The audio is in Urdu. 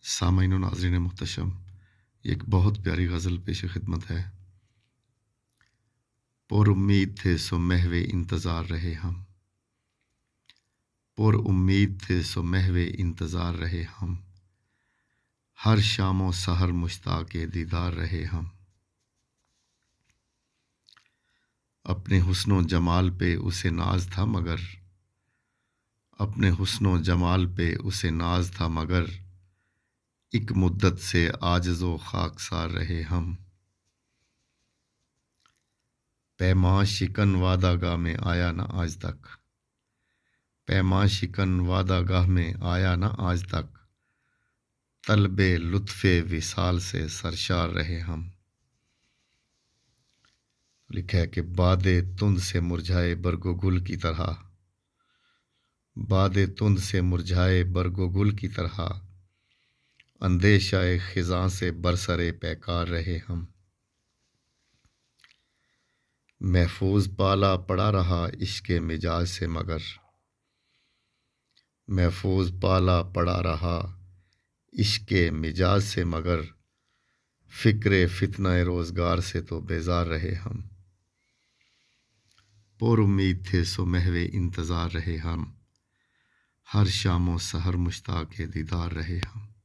سامعین و ناظرین محتشم، یہ ایک بہت پیاری غزل پیش خدمت ہے۔ پر امید تھے سو محو انتظار رہے ہم، پر امید تھے سو محو انتظار رہے ہم، ہر شام و سحر مشتاق دیدار رہے ہم۔ اپنے حسن و جمال پہ اسے ناز تھا مگر، اپنے حسن و جمال پہ اسے ناز تھا مگر، ایک مدت سے عاجز و خاکسار رہے ہم۔ پیماں شکن وعدہ گاہ میں آیا نہ آج تک، پیماں شکن وعدہ گاہ میں آیا نہ آج تک، طلب لطف وصال سے سرشار رہے ہم۔ لکھا ہے کہ باد تند سے مرجھائے برگ و گل کی طرح، باد تند سے مرجھائے برگ و گل کی طرح، اندیشہ خزاں سے برسر پیکار رہے ہم۔ محفوظ بالا پڑا رہا عشق مجاز سے مگر، محفوظ بالا پڑا رہا عشق مجاز سے مگر، فکر فتنہ روزگار سے تو بیزار رہے ہم۔ پر امید تھے سو محو انتظار رہے ہم، ہر شام و سحر مشتاق دیدار رہے ہم۔